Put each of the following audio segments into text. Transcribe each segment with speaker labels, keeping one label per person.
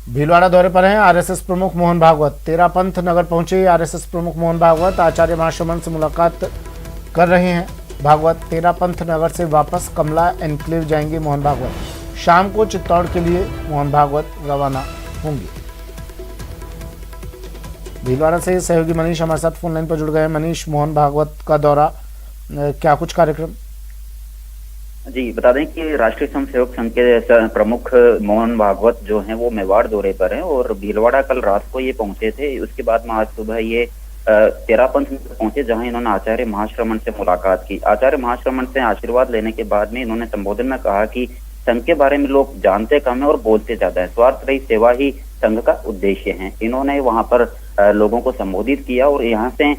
Speaker 1: भीलवाड़ा दौरे पर हैं आरएसएस प्रमुख मोहन भागवत। तेरापंथ नगर पहुंचे आरएसएस प्रमुख मोहन भागवत आचार्य महाश्रमण से मुलाकात कर रहे हैं। भागवत तेरापंथ नगर से वापस कमला एनक्लेव जाएंगे मोहन भागवत। शाम को चित्तौड़ के लिए मोहन भागवत रवाना होंगे। भीलवाड़ा से सहयोगी मनीष हमारे साथ फोन लाइन पर जुड़ गए। मनीष, मोहन भागवत का दौरा, क्या कुछ कार्यक्रम?
Speaker 2: जी, बता दें कि राष्ट्रीय स्वयंसेवक संघ के प्रमुख मोहन भागवत जो हैं वो मेवाड़ दौरे पर हैं और भीलवाड़ा कल रात को ये पहुंचे थे। उसके बाद में आज सुबह ये तेरापंथ पहुंचे, जहां इन्होंने आचार्य महाश्रमण से मुलाकात की। आचार्य महाश्रमण से आशीर्वाद लेने के बाद में इन्होंने संबोधन में कहा कि संघ के बारे में लोग जानते कम है और बोलते ज्यादा है। स्वार्थ रहित सेवा ही संघ का उद्देश्य है। इन्होंने वहां पर लोगों को संबोधित किया और यहाँ से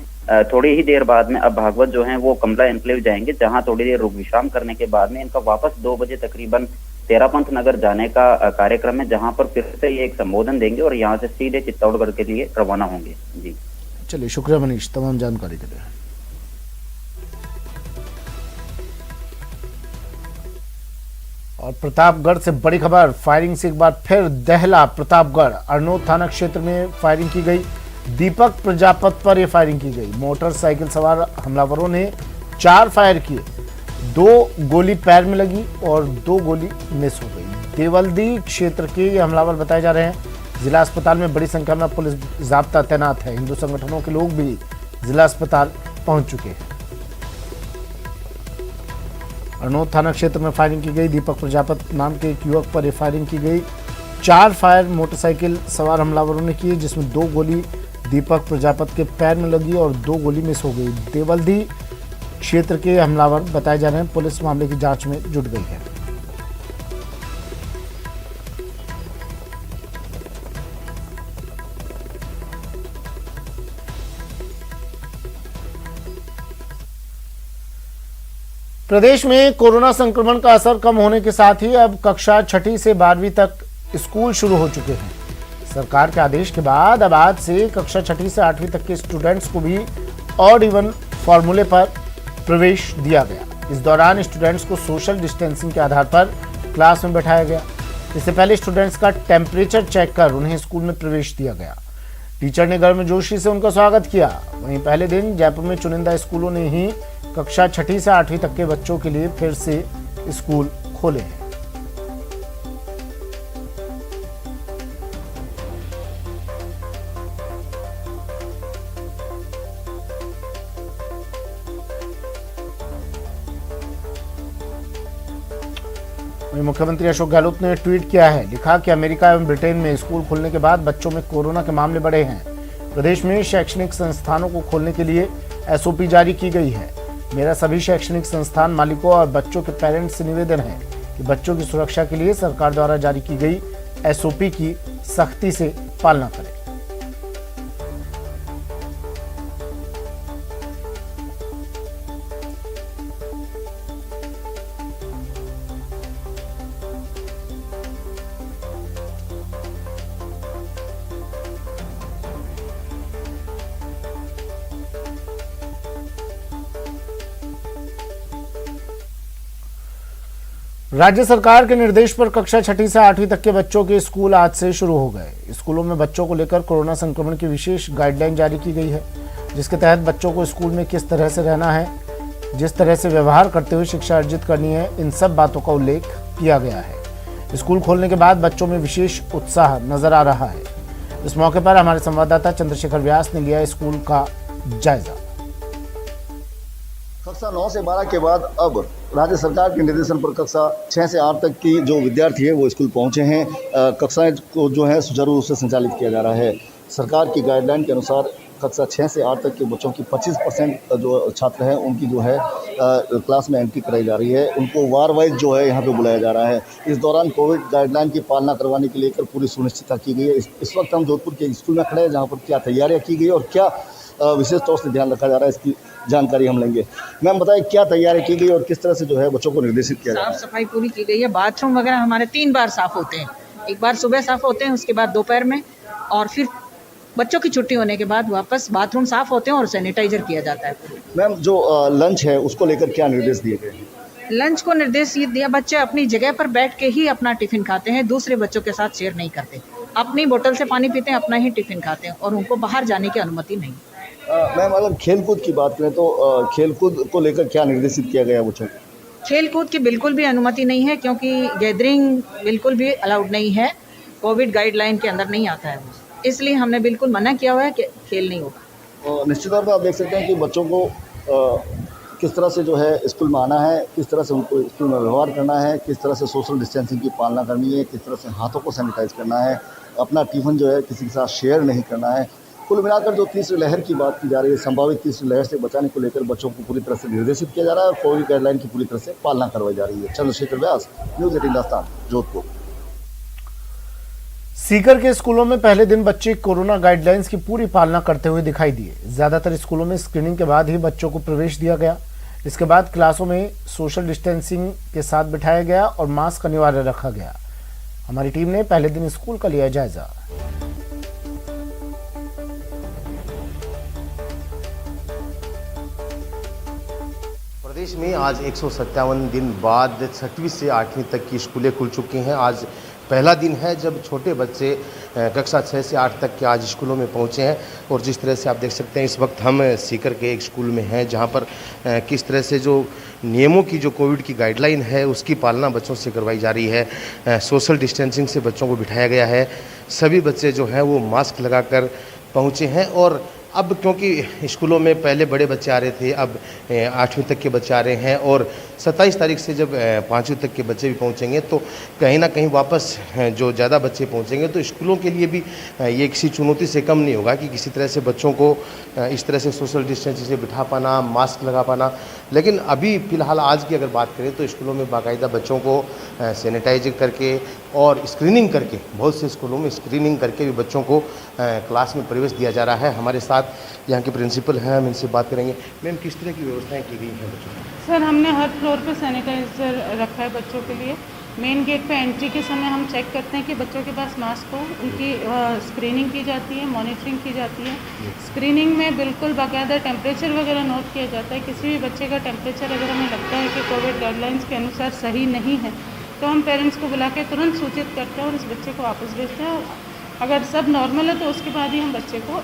Speaker 2: थोड़ी ही देर बाद में अब भागवत जो हैं वो कमला एनक्लेव जाएंगे, जहां थोड़ी देर रुक विश्राम करने के बाद में इनका वापस 2 बजे तकरीबन तेरापंथ नगर जाने का कार्यक्रम है, जहां पर फिर से ये एक संबोधन देंगे और यहाँ से सीधे चित्तौड़गढ़ के लिए रवाना होंगे। जी
Speaker 1: चलिए, शुक्रिया मनीष तमाम जानकारी के लिए। और प्रतापगढ़ से बड़ी खबर, फायरिंग से एक बार फिर दहला प्रतापगढ़। अरनोद थाना क्षेत्र में फायरिंग की गई। दीपक प्रजापत पर यह फायरिंग की गई। मोटरसाइकिल सवार हमलावरों ने 4 फायर किए। 2 गोली पैर में लगी और 2 गोली मिस हो गई। देवल्दी क्षेत्र के ये हमलावर बताए जा रहे हैं। जिला अस्पताल में बड़ी संख्या में पुलिस जाब्ता तैनात है। हिंदू संगठनों के लोग भी जिला अस्पताल पहुंच चुके हैं। अरनोद थाना क्षेत्र में फायरिंग की गई। दीपक प्रजापत नाम के एक युवक पर यह फायरिंग की गई। 4 फायर मोटरसाइकिल सवार हमलावरों ने किए, जिसमें 2 गोली दीपक प्रजापत के पैर में लगी और 2 गोली मिस हो गई। देवल्दी क्षेत्र के हमलावर बताए जा रहे हैं। पुलिस मामले की जांच में जुट गई है। प्रदेश में कोरोना संक्रमण का असर कम होने के साथ ही अब कक्षा 6ठी से 12वीं तक स्कूल शुरू हो चुके हैं। सरकार के आदेश के बाद अब आज से कक्षा 6ठी से 8वीं तक के स्टूडेंट्स को भी ऑड इवन फॉर्मूले पर प्रवेश दिया गया। इस दौरान स्टूडेंट्स को सोशल डिस्टेंसिंग के आधार पर क्लास में बैठाया गया। इससे पहले स्टूडेंट्स का टेम्परेचर चेक कर उन्हें स्कूल में प्रवेश दिया गया। टीचर ने गर्मजोशी से उनका स्वागत किया। वहीं पहले दिन जयपुर में चुनिंदा स्कूलों ने ही कक्षा 6ठी से 8वीं तक के बच्चों के लिए फिर से स्कूल खोले हैं। मुख्यमंत्री अशोक गहलोत ने ट्वीट किया है। लिखा कि अमेरिका एवं ब्रिटेन में स्कूल खुलने के बाद बच्चों में कोरोना के मामले बढ़े हैं। प्रदेश में शैक्षणिक संस्थानों को खोलने के लिए एसओपी जारी की गई है। मेरा सभी शैक्षणिक संस्थान मालिकों और बच्चों के पेरेंट्स से निवेदन है कि बच्चों की सुरक्षा के लिए सरकार द्वारा जारी की गई एसओपी की सख्ती से पालना करें। राज्य सरकार के निर्देश पर कक्षा 6ठी से 8वीं तक के बच्चों के स्कूल आज से शुरू हो गए। स्कूलों में बच्चों को लेकर कोरोना संक्रमण की विशेष गाइडलाइन जारी की गई है, जिसके तहत बच्चों को स्कूल में किस तरह से रहना है, जिस तरह से व्यवहार करते हुए शिक्षा अर्जित करनी है, इन सब बातों का उल्लेख किया गया है। स्कूल खोलने के बाद बच्चों में विशेष उत्साह नजर आ रहा है। इस मौके पर हमारे संवाददाता चंद्रशेखर व्यास ने लिया स्कूल का जायजा।
Speaker 3: कक्षा 9 से 12 के बाद अब राज्य सरकार के निर्देशन पर कक्षा 6 से 8 तक की जो विद्यार्थी है वो स्कूल पहुंचे हैं। कक्षाएं को जो है सुचारू रूप से संचालित किया जा रहा है। सरकार की गाइडलाइन के अनुसार कक्षा 6 से 8 तक के बच्चों की 25% जो छात्र हैं उनकी जो है क्लास में एंट्री कराई जा रही है। उनको वार वाइज जो है यहाँ पे बुलाया जा रहा है। इस दौरान कोविड गाइडलाइन की पालना करवाने के लेकर पूरी सुनिश्चितता की गई है। इस वक्त हम जोधपुर के स्कूल में खड़े हैं, जहाँ पर क्या तैयारियाँ की गई और क्या विशेष तौर से ध्यान रखा जा रहा है, इसकी जानकारी हम लेंगे। मैम बताएं, क्या तैयारी की गई और किस तरह से जो है बच्चों को निर्देशित किया जा रहा है?
Speaker 4: साफ सफाई पूरी की गई है। बाथरूम वगैरह हमारे 3 बार साफ होते हैं। एक बार सुबह साफ होते हैं, उसके बाद दोपहर में, और फिर बच्चों की छुट्टी होने के बाद वापस बाथरूम साफ होते हैं और सैनिटाइजर किया जाता है।
Speaker 3: मैम जो लंच है उसको लेकर क्या निर्देश दिए गए हैं?
Speaker 4: लंच को निर्देश ये दिया, बच्चे अपनी जगह पर बैठ के ही अपना टिफिन खाते हैं, दूसरे बच्चों के साथ शेयर नहीं करते। अपनी बोतल से पानी पीते हैं, अपना ही टिफिन खाते हैं और उनको बाहर जाने की अनुमति नहीं।
Speaker 3: मैम अगर खेलकूद की बात करें तो खेलकूद को लेकर क्या निर्देशित किया गया बच्चों को?
Speaker 4: खेल कूद की बिल्कुल भी अनुमति नहीं है, क्योंकि गैदरिंग बिल्कुल भी अलाउड नहीं है, कोविड गाइडलाइन के अंदर नहीं आता है वो, इसलिए हमने बिल्कुल मना किया हुआ है कि खेल नहीं होगा।
Speaker 3: और निश्चित तौर पर आप देख सकते हैं कि बच्चों को किस तरह से जो है स्कूल में आना है, किस तरह से उनको स्कूल में व्यवहार करना है, किस तरह से सोशल डिस्टेंसिंग की पालना करनी है, किस तरह से हाथों को सैनिटाइज करना है, अपना टिफिन जो है किसी के साथ शेयर नहीं करना है। कुल मिलाकर जो तीसरी लहर की बात की जा रही है, संभावित तीसरी लहर से बचाने को लेकर बच्चों को पूरी तरह से निर्देशित किया जा रहा है और कोविड गाइडलाइन की पूरी तरह से पालना करवाई जा रही है। चंद्रशेखर व्यास, न्यूज़ 18 हिंदुस्तान, जोधपुर।
Speaker 1: सीकर के स्कूलों में पहले दिन बच्चे कोरोना गाइडलाइंस की पूरी पालना करते हुए दिखाई दिए। ज्यादातर स्कूलों में स्क्रीनिंग के बाद ही बच्चों को प्रवेश दिया गया। इसके बाद क्लासों में सोशल डिस्टेंसिंग के साथ बिठाया गया और मास्क अनिवार्य रखा गया। हमारी टीम ने पहले दिन स्कूल का लिया जायजा।
Speaker 5: प्रदेश में आज 157 दिन बाद 6वीं से 8वीं तक की स्कूलें खुल चुकी हैं। आज पहला दिन है जब छोटे बच्चे कक्षा 6 से 8 तक के आज स्कूलों में पहुंचे हैं और जिस तरह से आप देख सकते हैं इस वक्त हम सीकर के एक स्कूल में हैं जहां पर किस तरह से जो नियमों की जो कोविड की गाइडलाइन है उसकी पालना बच्चों से करवाई जा रही है। सोशल डिस्टेंसिंग से बच्चों को बिठाया गया है। सभी बच्चे जो हैं वो मास्क लगाकर पहुँचे हैं और अब क्योंकि स्कूलों में पहले बड़े बच्चे आ रहे थे, अब 8वीं तक के बच्चे आ रहे हैं और 27 तारीख से जब 5वीं तक के बच्चे भी पहुंचेंगे तो कहीं ना कहीं वापस जो ज़्यादा बच्चे पहुंचेंगे तो स्कूलों के लिए भी ये किसी चुनौती से कम नहीं होगा कि किसी तरह से बच्चों को इस तरह से सोशल डिस्टेंसिंग से बिठा पाना, मास्क लगा पाना। लेकिन अभी फ़िलहाल आज की अगर बात करें तो स्कूलों में बाकायदा बच्चों को सैनिटाइज करके और स्क्रीनिंग करके, बहुत से स्कूलों में स्क्रीनिंग करके भी बच्चों को क्लास में प्रवेश दिया जा रहा है। हमारे साथ यहाँ के प्रिंसिपल हैं, हम इनसे बात करेंगे। मैम, किस तरह की व्यवस्थाएं की गई हैं बच्चों को?
Speaker 6: सर, हमने हर फ्लोर पे सैनिटाइज़र रखा है बच्चों के लिए। मेन गेट पे एंट्री के समय हम चेक करते हैं कि बच्चों के पास मास्क हो, उनकी स्क्रीनिंग की जाती है, मॉनिटरिंग की जाती है। स्क्रीनिंग में बिल्कुल बाकायदा टेम्परेचर वगैरह नोट किया जाता है। किसी भी बच्चे का टेम्परेचर अगर हमें लगता है कि कोविड गाइडलाइंस के अनुसार सही नहीं है तो हम पेरेंट्स को बुला के तुरंत सूचित करते हैं और उस बच्चे को वापस भेजते हैं। अगर सब नॉर्मल है तो उसके बाद ही हम बच्चे को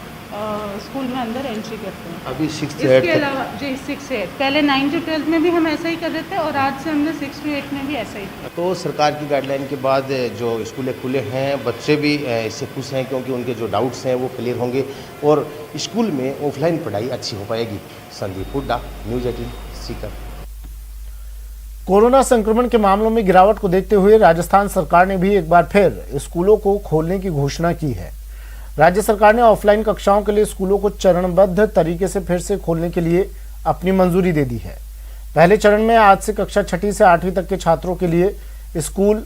Speaker 6: स्कूल में अंदर एंट्री करते हैं।
Speaker 5: अभी 6 से 8
Speaker 6: इसके अलावा जी 6 से 8 पहले 9 से 12 में भी हम ऐसा ही कर रहे थे और आज से हमने 6 से 8 में भी ऐसा ही किया।
Speaker 5: तो सरकार की गाइडलाइन के बाद जो स्कूलें खुले हैं, बच्चे भी इससे खुश हैं क्योंकि उनके जो डाउट्स हैं वो क्लियर होंगे और स्कूल में ऑफलाइन पढ़ाई अच्छी हो पाएगी। संदीप हुड्डा, न्यूज़ 18 सीकर।
Speaker 1: कोरोना संक्रमण के मामलों में गिरावट को देखते हुए राजस्थान सरकार ने भी एक बार फिर स्कूलों को खोलने की घोषणा की है। राज्य सरकार ने ऑफलाइन कक्षाओं के लिए स्कूलों को चरणबद्ध तरीके से फिर से खोलने के लिए अपनी मंजूरी दे दी है। पहले चरण में आज से कक्षा 6 से 8वीं तक के छात्रों के लिए स्कूल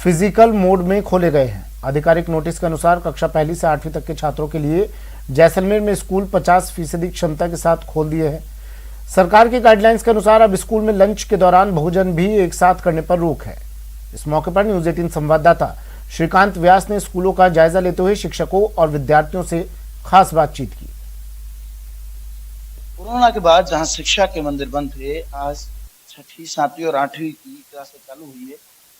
Speaker 1: फिजिकल मोड में खोले गए हैं। आधिकारिक नोटिस के अनुसार कक्षा 1 से 8वीं तक के छात्रों के लिए जैसलमेर में स्कूल 50% क्षमता के साथ खोल दिए हैं। सरकार की गाइडलाइंस के अनुसार अब स्कूल में लंच के दौरान भोजन भी एक साथ करने पर रोक है। इस मौके पर न्यूज़ 18 संवाददाता श्रीकांत व्यास ने स्कूलों का जायजा लेते हुए शिक्षकों और विद्यार्थियों से खास बातचीत की।
Speaker 7: कोरोना के बाद जहां शिक्षा के मंदिर बंद थे, आज 6वीं, 7वीं और 8वीं की क्लासें चालू हुई है।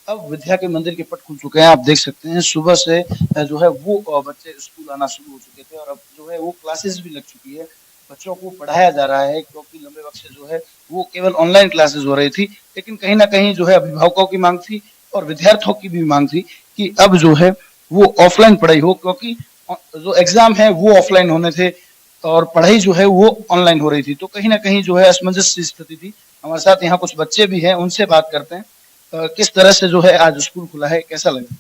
Speaker 7: अब विद्या के मंदिर के पट खुल चुके हैं। आप देख सकते हैं सुबह से जो है वो बच्चे स्कूल आना शुरू हो चुके थे और अब जो है वो क्लासेस भी लग चुकी है। बच्चों को पढ़ाया जा रहा है क्योंकि लंबे वक्त से जो है वो केवल ऑनलाइन क्लासेस हो रही थी, लेकिन कहीं ना कहीं जो है अभिभावकों की मांग थी और विद्यार्थियों की भी मांग थी कि अब जो है वो ऑफलाइन पढ़ाई हो, क्योंकि जो एग्जाम है वो ऑफलाइन होने थे और पढ़ाई जो है वो ऑनलाइन हो रही थी। तो कहीं ना कहीं जो है असमंजस की स्थिति थी। हमारे साथ यहाँ कुछ बच्चे भी हैं, उनसे बात करते हैं। किस तरह से जो है आज स्कूल खुला है, कैसा लगा?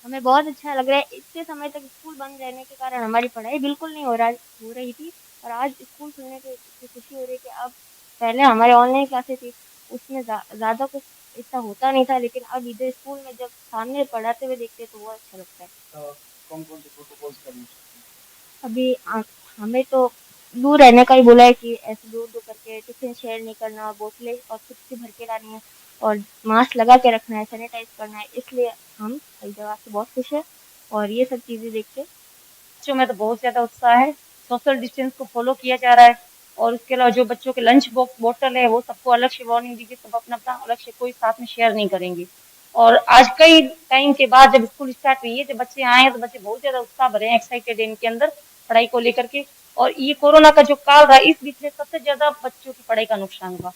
Speaker 8: हमें बहुत अच्छा लग रहा है। इतने समय तक स्कूल बंद रहने के कारण हमारी पढ़ाई बिल्कुल नहीं हो रही थी और आज स्कूल खुलने की खुशी हो रही है कि अब पहले हमारे ऑनलाइन क्लासेस थी, उसमें ज़्यादा कुछ इतना होता नहीं था, लेकिन अब इधर स्कूल में जब सामने पढ़ाते हुए देखते तो बहुत अच्छा लगता है।
Speaker 7: कौन कौन से प्रोटोकॉल्स करने?
Speaker 8: अभी हमें तो दूर रहने का ही बोला है कि ऐसे दूर दूर करके टिफिन शेयर नहीं करना, बोतलें और खुद से भर के लानी है और मास्क लगा के रखना है, सैनिटाइज करना है। इसलिए हम कई जगह से बहुत खुश है और ये सब चीज़ें देख के
Speaker 9: बच्चों में तो बहुत ज़्यादा उत्साह है। सोशल डिस्टेंस को फॉलो किया जा रहा है और उसके अलावा जो बच्चों के लंच बॉक्स बोतल है वो सबको अलग से वार्निंग दी गई, सब अपना अपना अलग से कोई साथ में शेयर नहीं करेंगे और आज कई टाइम के बाद जब स्कूल स्टार्ट हुई है, जब बच्चे आए हैं तो बच्चे बहुत ज्यादा उत्साह भरे हैं, एक्साइटेड है इनके अंदर पढ़ाई को लेकर के। और ये कोरोना का जो काल रहा, इस बीच में सबसे ज्यादा बच्चों की पढ़ाई का नुकसान हुआ।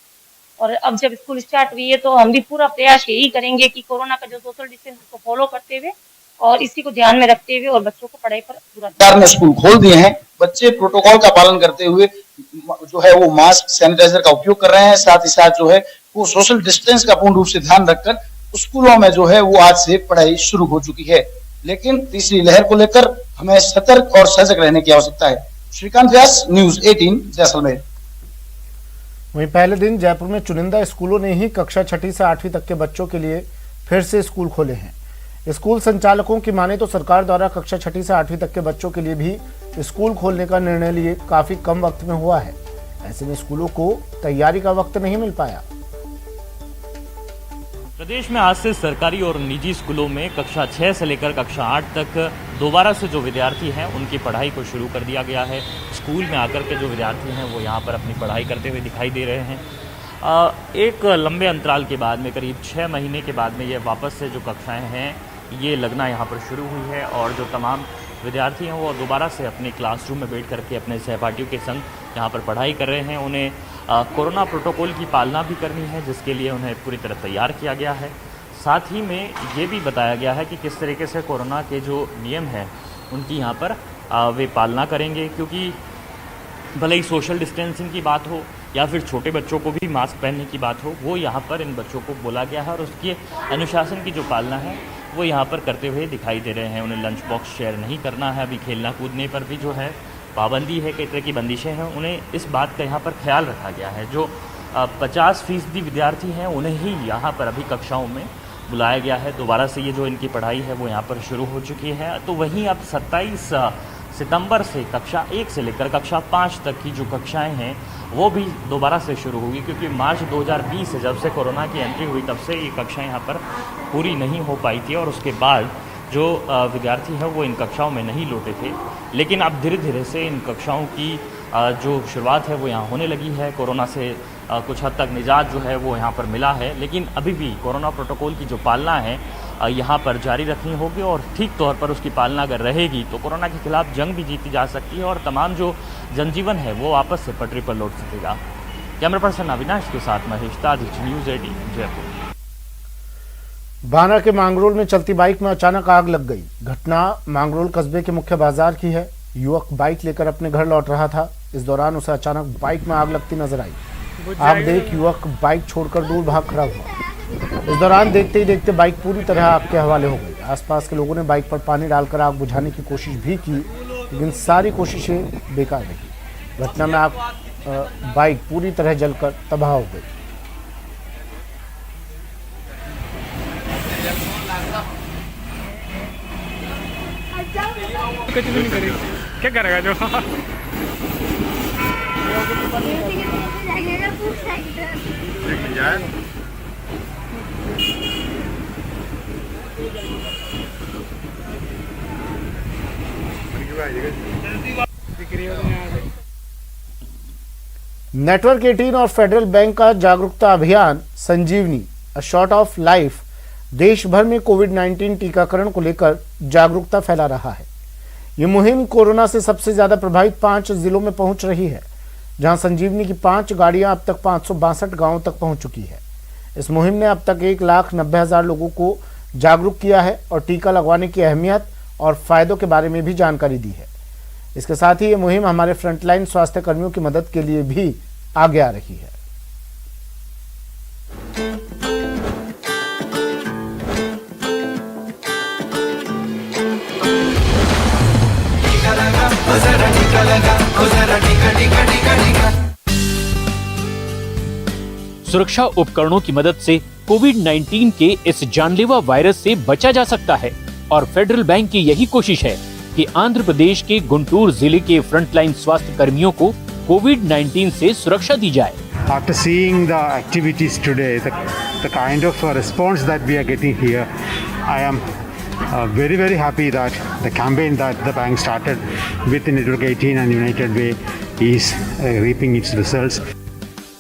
Speaker 9: और अब जब स्कूल स्टार्ट हुई है तो हम भी पूरा प्रयास यही करेंगे कि कोरोना का जो सोशल डिस्टेंस को फॉलो करते हुए और इसी को ध्यान में रखते हुए और बच्चों को पढ़ाई पर पूरा
Speaker 7: सरकार ने स्कूल खोल दिए हैं, बच्चे प्रोटोकॉल का पालन करते हुए जो है वो मास्क सैनिटाइजर का उपयोग कर रहे हैं, साथ ही साथ जो है वो सोशल डिस्टेंस का पूर्ण रूप से ध्यान रखकर स्कूलों में जो है वो आज से पढ़ाई शुरू हो चुकी है। लेकिन तीसरी लहर को लेकर हमें सतर्क और सजग रहने की आवश्यकता है। श्रीकांत व्यास, न्यूज 18, जैसलमेर।
Speaker 1: वहीं पहले दिन जयपुर में चुनिंदा स्कूलों ने ही कक्षा 6ठी से 8वीं तक के बच्चों के लिए फिर से स्कूल खोले हैं। स्कूल संचालकों की माने तो सरकार द्वारा कक्षा 6ठी से 8वीं तक के बच्चों के लिए भी स्कूल खोलने का निर्णय लिए काफी कम वक्त में हुआ है। ऐसे में स्कूलों को तैयारी का वक्त नहीं मिल पाया।
Speaker 10: प्रदेश में आज से सरकारी और निजी स्कूलों में कक्षा 6 से लेकर कक्षा 8 तक दोबारा से जो विद्यार्थी हैं उनकी पढ़ाई को शुरू कर दिया गया है। स्कूल में आकर के जो विद्यार्थी हैं वो यहाँ पर अपनी पढ़ाई करते हुए दिखाई दे रहे हैं। एक लंबे अंतराल के बाद में करीब 6 महीने के बाद में ये वापस से जो कक्षाएं हैं ये लगना यहाँ पर शुरू हुई है और जो तमाम विद्यार्थी हैं वो दोबारा से अपने क्लासरूम में बैठ करके अपने सहपाठियों के संग यहाँ पर पढ़ाई कर रहे हैं। उन्हें कोरोना प्रोटोकॉल की पालना भी करनी है, जिसके लिए उन्हें पूरी तरह तैयार किया गया है। साथ ही में ये भी बताया गया है कि किस तरीके से कोरोना के जो नियम हैं उनकी यहाँ पर वे पालना करेंगे, क्योंकि भले ही सोशल डिस्टेंसिंग की बात हो या फिर छोटे बच्चों को भी मास्क पहनने की बात हो, वो यहाँ पर इन बच्चों को बोला गया है और उसकी अनुशासन की जो पालना है वो यहाँ पर करते हुए दिखाई दे रहे हैं। उन्हें लंच बॉक्स शेयर नहीं करना है, अभी खेलना कूदने पर भी जो है पाबंदी है, कई तरह की बंदिशें हैं, उन्हें इस बात का यहाँ पर ख्याल रखा गया है। जो 50% विद्यार्थी हैं उन्हें ही यहाँ पर अभी कक्षाओं में बुलाया गया है। दोबारा से ये जो इनकी पढ़ाई है वो यहाँ पर शुरू हो चुकी है। तो वहीं अब 27 सितंबर से कक्षा 1 से लेकर कक्षा 5 तक की जो कक्षाएं हैं वो भी दोबारा से शुरू होगी, क्योंकि मार्च 2020 से जब से कोरोना की एंट्री हुई तब से ये कक्षाएं यहाँ पर पूरी नहीं हो पाई थी और उसके बाद जो विद्यार्थी हैं वो इन कक्षाओं में नहीं लौटे थे। लेकिन अब धीरे धीरे से इन कक्षाओं की जो शुरुआत है वो यहाँ होने लगी है। कोरोना से कुछ हद तक निजात जो है वो यहाँ पर मिला है, लेकिन अभी भी कोरोना प्रोटोकॉल की जो पालना है यहाँ पर जारी रखनी होगी और ठीक तौर पर उसकी पालना अगर रहेगी तो कोरोना के खिलाफ जंग भी जीती जा सकती है और तमाम जो जनजीवन है वो वापस से पटरी पर लौट सकेगा। कैमरा पर्सन अविनाश के साथ महेश तादिच, न्यूज़ 18 जयपुर।
Speaker 1: बांद्रा के मांगरोल में चलती बाइक में अचानक आग लग गई। घटना मांगरोल कस्बे के मुख्य बाजार की है। युवक बाइक लेकर अपने घर लौट रहा था। इस दौरान उसे अचानक बाइक में आग लगती नजर आई। आग देख युवक बाइक छोड़कर दूर भाग खड़ा हुआ। इस दौरान देखते ही देखते बाइक पूरी तरह आग के हवाले हो गई। आसपास के लोगों ने बाइक पर पानी डालकर आग बुझाने की कोशिश भी की, लेकिन सारी कोशिशें बेकार रही। घटना में आग बाइक पूरी तरह जलकर तबाह हो गई।
Speaker 11: कुछ भी नहीं करेगी, क्या करेगा जो
Speaker 1: नेटवर्क 18 और फेडरल बैंक का जागरूकता अभियान संजीवनी अ शॉट ऑफ लाइफ देश भर में कोविड-19 टीकाकरण को लेकर जागरूकता फैला रहा है। ये मुहिम कोरोना से सबसे ज्यादा प्रभावित 5 जिलों में पहुंच रही है, जहां संजीवनी की 5 गाड़ियां अब तक 562 गांवों तक पहुंच चुकी है। इस मुहिम ने अब तक 1,90,000 लोगों को जागरूक किया है और टीका लगवाने की अहमियत और फायदों के बारे में भी जानकारी दी है। इसके साथ ही ये मुहिम हमारे फ्रंटलाइन स्वास्थ्य कर्मियों की मदद के लिए भी आगे आ रही है।
Speaker 12: सुरक्षा उपकरणों की मदद से कोविड-19 के इस जानलेवा वायरस से बचा जा सकता है और फेडरल बैंक की यही कोशिश है कि आंध्र प्रदेश के गुंटूर जिले के फ्रंटलाइन स्वास्थ्य कर्मियों को कोविड-19 से सुरक्षा दी जाए।
Speaker 11: After seeing the activities today, the kind of response that we are getting here, I am very happy that the campaign that the bank started with Network 18 and United Way is reaping its results.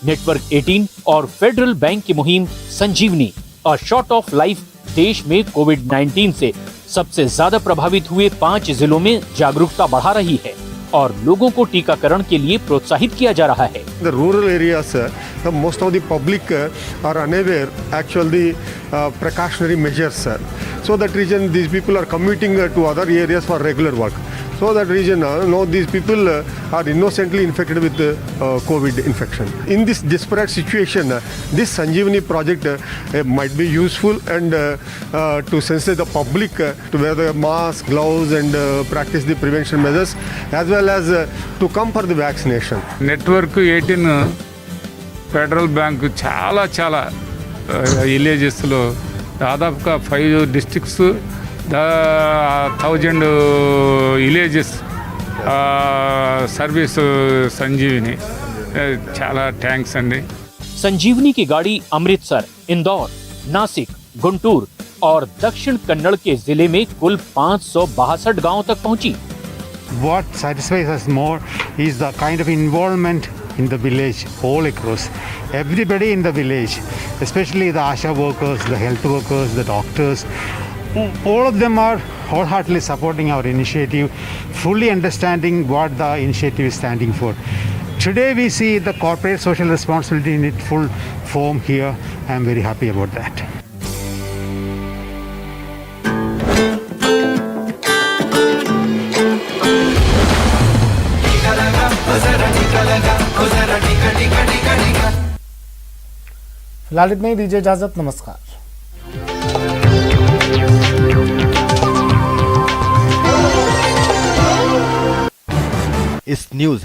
Speaker 12: Network 18 और federal bank की मुहिम संजीवनी और shot of life देश में कोविड-19 से सबसे ज्यादा प्रभावित हुए 5 जिलों में जागरूकता बढ़ा रही है और लोगों को टीकाकरण के लिए प्रोत्साहित किया जा रहा है।
Speaker 13: The rural areas, most of the public are unaware actually precautionary measures. So that reason these people are commuting to other areas for regular work. So that reason now these people are innocently infected with COVID infection. In this desperate situation, this Sanjeevani project might be useful and to sensitize the public to wear the mask, gloves and practice the prevention measures as well as to come for the vaccination.
Speaker 14: Network 18 federal bank చాలా విలేజెస్లో దాదాపుగా 5 districts 1000 villages service Sanjeevini చాలా thanks అండి।
Speaker 12: संजीवनी की गाड़ी अमृतसर, इंदौर, नासिक, गुंटूर और दक्षिण कन्नड़ के जिले में कुल 562 गांवों तक पहुंची।
Speaker 11: What satisfies us more is the kind of involvement in the village all across. Everybody in the village, especially the ASHA workers, the health workers, the doctors, all of them are wholeheartedly supporting our initiative, fully understanding what the initiative is standing for. Today we see the corporate social responsibility in its full form here. I am very happy about that.
Speaker 1: फिलहाल इतना ही, दीजिए इजाजत, नमस्कार।
Speaker 15: इस news